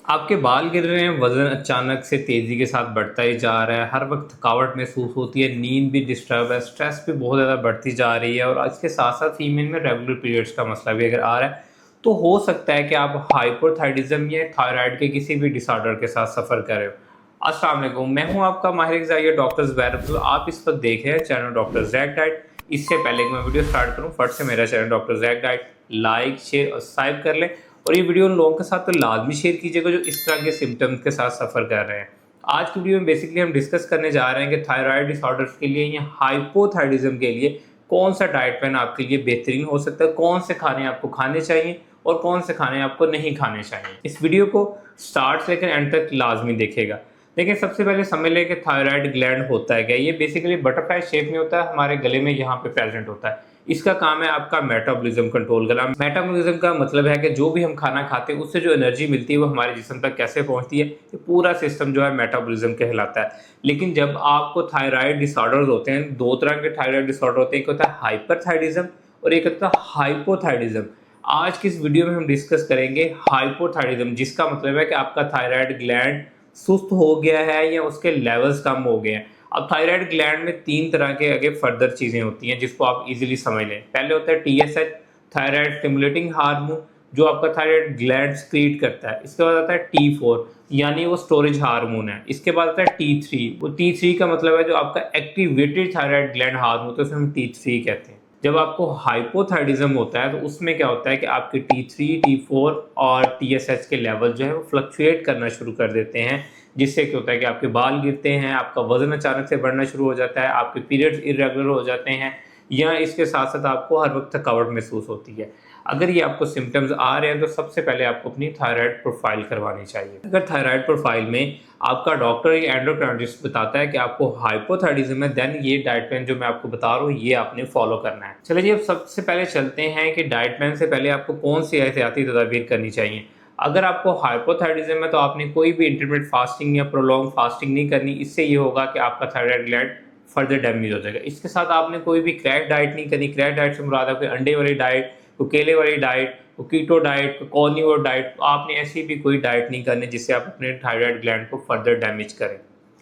आपके बाल गिर रहे हैं, वज़न अचानक से तेज़ी के साथ बढ़ता ही जा रहा है, हर वक़्त थकावट महसूस होती है, नींद भी डिस्टर्ब है, स्ट्रेस भी बहुत ज़्यादा बढ़ती जा रही है और इसके साथ-साथ फीमेल में रेगुलर पीरियड्स का मसला भी अगर आ रहा है, तो हो सकता है कि आप हाइपोथायराइडिज़म या थायराइड के किसी भी डिसऑर्डर के साथ सफ़र कर रहे हो। अस्सलाम वालेकुम, मैं हूँ आपका माहिर ग़िज़ाई डॉक्टर ज़ुबैर अब्दुल। आप इस वक़्त देख रहे हैं चैनल डॉक्टर ज़ैक डाइट। इससे पहले कि मैं वीडियो स्टार्ट करूँ, फट से मेरा channel doctor Zak diet like, share और सब्सक्राइब कर लें और ये वीडियो उन लोगों के साथ तो लाजमी शेयर कीजिएगा जो इस तरह के सिम्टम्स के साथ सफ़र कर रहे हैं। आज की वीडियो में बेसिकली हम डिस्कस करने जा रहे हैं कि थायराइड डिसऑर्डर्स के लिए या हाइपोथायराइडिज्म के लिए कौन सा डाइट प्लान आपके लिए बेहतरीन हो सकता है, कौन से खाने आपको खाने चाहिए और कौन से खाने आपको नहीं खाने चाहिए। इस वीडियो को स्टार्ट से लेकर एंड तक लाजमी देखेगा। देखिए, सबसे पहले समझ लें कि थायराइड ग्लैंड होता है क्या। ये बेसिकली बटरफ्लाई शेप में होता है, हमारे गले में यहाँ पे प्रेजेंट होता है। इसका काम है आपका मेटाबॉलिज्म कंट्रोल करना। मेटाबॉलिज्म का मतलब है कि जो भी हम खाना खाते हैं उससे जो एनर्जी मिलती है वो हमारे जिस्म तक कैसे पहुंचती है, ये पूरा सिस्टम जो है मेटाबॉलिज्म कहलाता है। लेकिन जब आपको थायराइड डिसऑर्डर्स होते हैं, दो तरह के थायराइड डिसऑर्डर होते हैं, एक होता है हाइपरथायरिज्म और एक होता है हाइपोथायरिज्म। आज की इस वीडियो में हम डिस्कस करेंगे हाइपोथायरिज्म, जिसका मतलब है कि आपका थायराइड ग्लैंड सुस्त हो गया है या उसके लेवल्स कम हो गए हैं। अब थायराइड ग्लैंड में तीन तरह के आगे फर्दर चीज़ें होती हैं जिसको आप इजीली समझ लें। पहले होता है टीएसएच, थायराइड स्टिमुलेटिंग हार्मोन, जो आपका थायराइड ग्लैंड क्रिएट करता है। इसके बाद आता है टी4, यानी वो स्टोरेज हार्मोन है। इसके बाद आता है टी3, वो टी3 का मतलब है जो आपका एक्टिवेटेड थायराइड ग्लैंड हार्मोन होता है, उसे हम टी3 कहते हैं। जब आपको हाइपोथायरिज्म होता है तो उसमें क्या होता है कि आपके टी3, टी4 और टीएसएच के लेवल जो है वो फ्लक्चुएट करना शुरू कर देते हैं, जिससे क्या होता है कि आपके बाल गिरते हैं, आपका वजन अचानक से बढ़ना शुरू हो जाता है, आपके पीरियड्स इरेगुलर हो जाते हैं या इसके साथ साथ आपको हर वक्त थकावट महसूस होती है। अगर ये आपको सिम्टम्स आ रहे हैं तो सबसे पहले आपको अपनी थायराइड प्रोफाइल करवानी चाहिए। अगर थायराइड प्रोफाइल में आपका डॉक्टर या एंडोक्राइनोलॉजिस्ट बताता है कि आपको हाइपोथायरिज्म है, देन ये डाइट प्लान जो मैं आपको बता रहा हूँ ये आपने फॉलो करना है। चलिए अब सबसे पहले चलते हैं कि डाइट प्लान से पहले आपको कौन सी एहतियाती तदाबीर करनी चाहिए। अगर आपको हाइपोथायरिज्म है तो आपने कोई भी इंटरमीडिएट फास्टिंग या प्रोलॉन्ग फास्टिंग नहीं करनी। इससे ये होगा कि आपका थायराइड ग्लैंड फर्दर डैमेज हो जाएगा। इसके साथ आपने कोई भी क्रैश डाइट नहीं करनी। क्रैश डाइट से मुराद है कोई अंडे वाली डाइट, कोई केले वाली डाइट, कोई कीटो डाइट, कोई कार्निवोर डाइट। तो आपने ऐसी भी कोई डाइट नहीं करनी जिससे आप अपने थायराइड ग्लैंड को फर्दर डैमेज करें।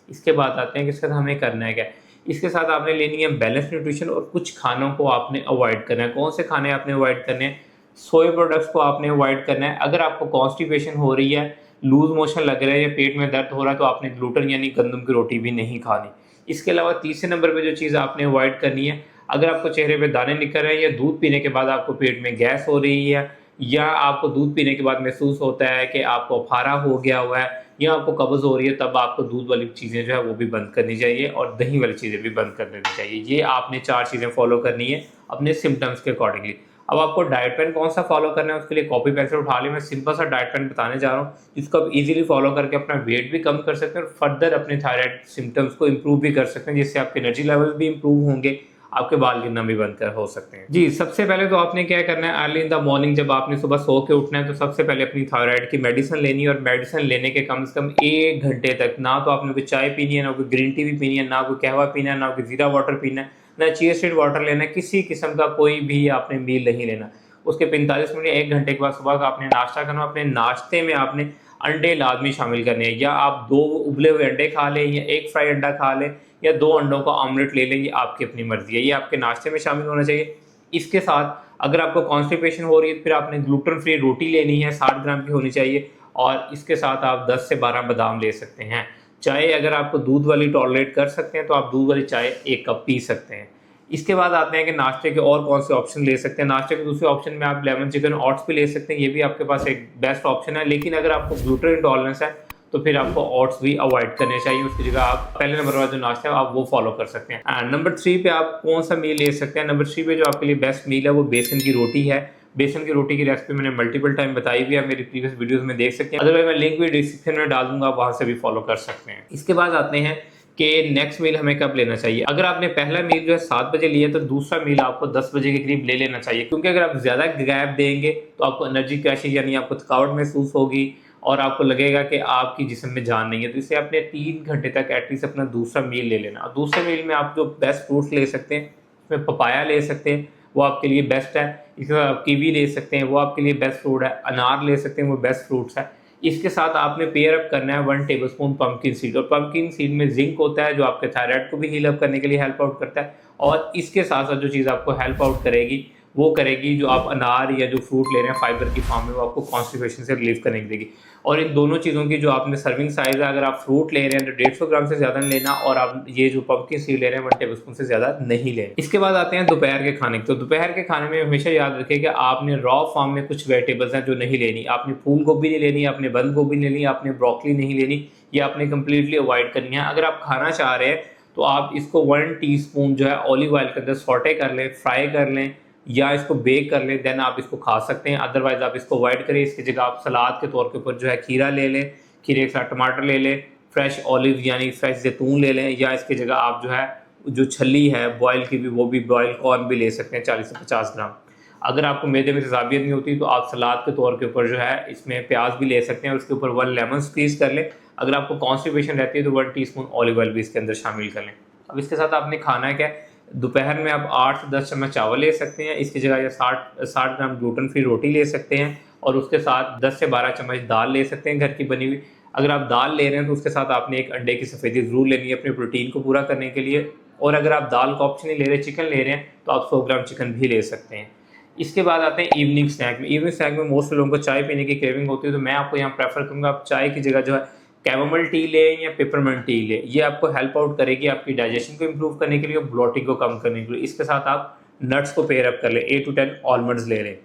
इसके बाद आते हैं कि इसके साथ हमें करना है क्या। इसके साथ आपने लेनी है बैलेंस न्यूट्रिशन और कुछ खानों को आपने अवॉइड करना है। कौन से खाने आपने अवॉइड करने हैं? सोए प्रोडक्ट्स को आपने अवॉइड करना है। अगर आपको कॉन्स्टिपेशन हो रही है, लूज मोशन लग रहा है या पेट में दर्द हो रहा है तो आपने ग्लूटन यानी गंदम की रोटी भी नहीं खानी। इसके अलावा तीसरे नंबर पे जो चीज़ आपने अवॉइड करनी है, अगर आपको चेहरे पे दाने निकल रहे हैं या दूध पीने के बाद आपको पेट में गैस हो रही है या आपको दूध पीने के बाद महसूस होता है कि आपको अफारा हो गया हुआ है या आपको कब्ज़ हो रही है, तब आपको दूध वाली चीज़ें जो है वो भी बंद करनी चाहिए और दही वाली चीज़ें भी बंद कर देनी चाहिए। ये आपने 4 चीज़ें फॉलो करनी है अपने सिम्टम्स के अकॉर्डिंगली। अब आपको डाइट प्लान कौन सा फॉलो करना है उसके लिए कॉपी पेंसिल उठा लें। मैं सिंपल सा डाइट प्लान बताने जा रहा हूँ जिसको आप इजीली फॉलो करके अपना वेट भी कम कर सकते हैं और फर्दर अपने थायराइड सिम्टम्स को इम्प्रूव भी कर सकते हैं, जिससे आपके एनर्जी लेवल भी इम्प्रूव होंगे, आपके बाल गिरना भी बंद कर हो सकते हैं। जी, सबसे पहले तो आपने क्या करना है, अर्ली इन द मॉर्निंग जब आपने सुबह सो के उठना है तो सबसे पहले अपनी थायराइड की मेडिसिन लेनी है और मेडिसिन लेने के कम से कम 1 घंटे तक ना तो आपने कोई चाय पीनी है, ना कोई ग्रीन टी भी पीनी है, ना कोई कहवा पीना है, ना कोई जीरा वाटर पीना है, ना चिया सीड वाटर लेना है। किसी किस्म का कोई भी आपने मील नहीं लेना। उसके 45 मिनट या 1 घंटे के बाद सुबह का आपने नाश्ता करना। अपने नाश्ते में आपने अंडे लाजमी शामिल करने हैं, या आप 2 उबले हुए अंडे खा लें या 1 फ्राई अंडा खा लें या 2 अंडों का ऑमलेट ले लें, ये आपकी अपनी मर्जी है, ये आपके नाश्ते में शामिल होना चाहिए। इसके साथ अगर आपको कॉन्स्टिपेशन हो रही है तो फिर आपने ग्लूटेन फ्री रोटी लेनी है, 60 ग्राम की होनी चाहिए और इसके साथ आप 10 से 12 बादाम ले सकते हैं। चाय अगर आपको दूध वाली टॉलरेट कर सकते हैं तो आप दूध वाली चाय 1 कप पी सकते हैं। इसके बाद आते हैं कि नाश्ते के और कौन से ऑप्शन ले सकते हैं। नाश्ते के दूसरे ऑप्शन में आप लेमन चिकन ओट्स भी ले सकते हैं, ये भी आपके पास एक बेस्ट ऑप्शन है। लेकिन अगर आपको ग्लूटेन इंटॉलरेंस है तो फिर आपको ओट्स भी अवॉइड करने चाहिए। उसकी जगह आप पहले नंबर वाला जो नाश्ता है आप वो फॉलो कर सकते हैं। एंड नंबर 3 पे आप कौन सा मील ले सकते हैं? नंबर 3 पे जो आपके लिए बेस्ट मील है वो बेसन की रोटी है। बेसन की रोटी की रेसिपी मैंने मल्टीपल टाइम बताई हुई है, मेरी प्रीवियस वीडियोस में देख सकते हैं। अदरवाइज मैं लिंक भी डिस्क्रिप्शन में डाल दूंगा, आप वहां से भी फॉलो कर सकते हैं। इसके बाद आते हैं कि नेक्स्ट मील हमें कब लेना चाहिए। अगर आपने पहला मील जो है 7 बजे लिया तो दूसरा मील आपको 10 बजे के करीब ले लेना चाहिए, क्योंकि अगर आप ज़्यादा गैप देंगे तो आपको एनर्जी क्रैश यानी आपको थकावट महसूस होगी और आपको लगेगा कि आपकी जिस्म में जान नहीं है। तो इससे आपने 3 घंटे तक एटलीस्ट अपना दूसरा मील ले लेना। और दूसरे मील में आप जो बेस्ट फ्रूट्स ले सकते हैं, उसमें पपाया ले सकते हैं, वो आपके लिए बेस्ट है। इसके बाद आप कीवी ले सकते हैं, वो आपके लिए बेस्ट फ्रूट है। अनार ले सकते हैं, वो बेस्ट फ्रूट्स है। इसके साथ आपने पेयर अप करना है 1 टेबलस्पून पंपकिन सीड, और पंपकिन सीड में जिंक होता है जो आपके थायराइड को भी हील अप करने के लिए हेल्प आउट करता है। और इसके साथ साथ जो चीज़ आपको हेल्प आउट करेगी वो करेगी, जो आप अनार या जो फ्रूट ले रहे हैं फाइबर की फॉर्म में, वो आपको कॉन्स्टिपेशन से रिलीफ करने की देगी। और इन दोनों चीज़ों की जो आपने सर्विंग साइज़ है, अगर आप फ्रूट ले रहे हैं तो 150 ग्राम से ज़्यादा नहीं लेना, और आप ये जो पंपकिन सीड ले रहे हैं 1 टेबलस्पून से ज़्यादा नहीं लें। इसके बाद आते हैं दोपहर के खाने। तो दोपहर के खाने में हमेशा याद रखें कि आपने रॉ फॉर्म में कुछ वेजिटेबल्स हैं जो नहीं लेनी। आपने फूल गोभी नहीं लेनी, आपने बंद गोभी नहीं लेनी, आपने ब्रोकली नहीं लेनी, ये आपने कंप्लीटली अवॉइड करनी है। अगर आप खाना चाह रहे हैं तो आप इसको 1 टीस्पून जो है ऑलिव ऑयल के अंदर सॉटे कर लें, फ्राई कर लें या इसको बेक कर लें, देन आप इसको खा सकते हैं। अदरवाइज आप इसको अवॉइड करें। इसकी जगह आप सलाद के तौर के ऊपर जो है खीरा ले लें, खीरे के साथ टमाटर ले लें, फ्रेश ऑलिव यानी फ्रेश जैतून ले लें, या इसकी जगह आप जो है जो छली है बॉयल की भी, वो भी बॉयल कॉर्न भी ले सकते हैं 40 से 50 ग्राम। अगर आपको मैदे में तेजाबियत नहीं होती तो आप सलाद के तौर के ऊपर जो है इसमें प्याज भी ले सकते हैं और उसके ऊपर 1 लेमन स्क्वीज़ कर लें। अगर आपको कॉन्स्टिपेशन रहती है तो 1 टीस्पून ऑलिव ऑयल भी इसके अंदर शामिल कर लें। अब इसके साथ आपने खाना है क्या, दोपहर में आप 8 से 10 चम्मच चावल ले सकते हैं, इसकी जगह या 60 ग्राम ग्लूटेन फ्री रोटी ले सकते हैं, और उसके साथ 10 से 12 चम्मच दाल ले सकते हैं घर की बनी हुई। अगर आप दाल ले रहे हैं तो उसके साथ आपने एक अंडे की सफ़ेदी ज़रूर लेनी है अपने प्रोटीन को पूरा करने के लिए। और अगर आप दाल का ऑप्शन नहीं ले रहे, चिकन ले रहे हैं, तो आप 100 ग्राम चिकन भी ले सकते हैं। इसके बाद आते हैं इवनिंग स्नैक में। इवनिंग स्नैक में मोस्ट लोगों को चाय पीने की क्रेविंग होती है, तो मैं आपको यहाँ प्रेफर करूँगा आप चाय की जगह जो है कैमोमाइल टी लें या पेपरमिंट टी लें। ये आपको हेल्प आउट करेगी आपकी डाइजेशन को इम्प्रूव करने के लिए और ब्लोटिंग को कम करने के लिए। इसके साथ आप नट्स को पेयर अप कर लें, 8 to 10 आलमंड्स ले लें।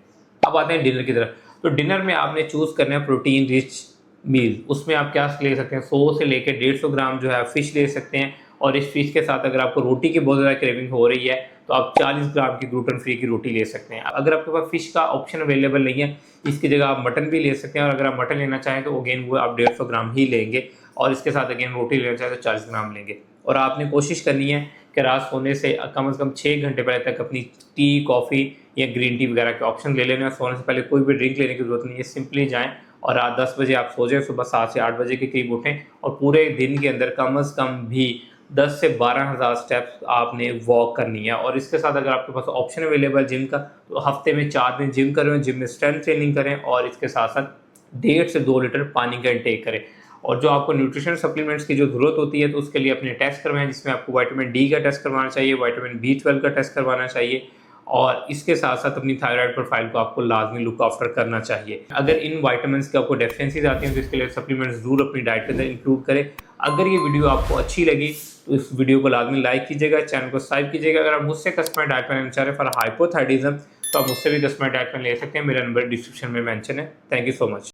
अब आते हैं डिनर की तरफ। तो डिनर में आपने चूज़ करना है प्रोटीन रिच मील। उसमें आप क्या ले सकते हैं, 100 से लेकर 150 ग्राम जो है फ़िश ले सकते हैं, और इस फिश के साथ अगर आपको रोटी की बहुत ज़्यादा क्रेविंग हो रही है तो आप 40 ग्राम की ग्लूटेन फ्री की रोटी ले सकते हैं। अगर आपके पास फ़िश का ऑप्शन अवेलेबल नहीं है, इसकी जगह आप मटन भी ले सकते हैं, और अगर आप मटन लेना चाहें तो अगेन वो आप 150 ग्राम ही लेंगे, और इसके साथ अगेन रोटी लेना चाहें तो 40 ग्राम लेंगे। और आपने कोशिश करनी है कि रात सोने से कम 6 घंटे पहले तक अपनी टी, कॉफ़ी या ग्रीन टी वगैरह के ऑप्शन ले लेना। सोने से पहले कोई भी ड्रिंक लेने की ज़रूरत नहीं है, सिंपली जाएँ और रात 10 बजे आप सो जाएँ, सुबह 7 से 8 बजे के करीब उठें, और पूरे दिन के अंदर कम से कम भी 10 से 12,000 स्टेप्स आपने वॉक करनी है। और इसके साथ अगर आपके पास ऑप्शन अवेलेबल जिम का, तो हफ्ते में 4 दिन जिम करें, जिम में स्ट्रेंथ ट्रेनिंग करें, और इसके साथ साथ 1.5 से 2 लीटर पानी का इंटेक करें। और जो आपको न्यूट्रिशन सप्लीमेंट्स की जो ज़रूरत होती है तो उसके लिए अपने टेस्ट करवाएं, जिसमें आपको विटामिन डी का टेस्ट करवाना चाहिए, विटामिन B12 का टेस्ट करवाना चाहिए, और इसके साथ साथ अपनी थायराइड प्रोफाइल को आपको लाजमी लुक आफ्टर करना चाहिए। अगर इन विटामिन्स की आपको डेफिशिएंसीज आती हैं तो इसके लिए सप्लीमेंट्स ज़रूर अपनी डाइट के अंदर इंक्लूड करें। अगर ये वीडियो आपको अच्छी लगी तो इस वीडियो को लाजमी लाइक कीजिएगा, चैनल को सब्सक्राइब कीजिएगा। अगर आप मुझसे कस्टमर डाइट प्लान लेना चाह रहे हैं फॉर हाइपोथायराइडिज्म तो आप मुझसे भी कस्टमर डाइट प्लान ले सकते हैं, मेरा नंबर डिस्क्रिप्शन में मेंशन है। Thank you so much.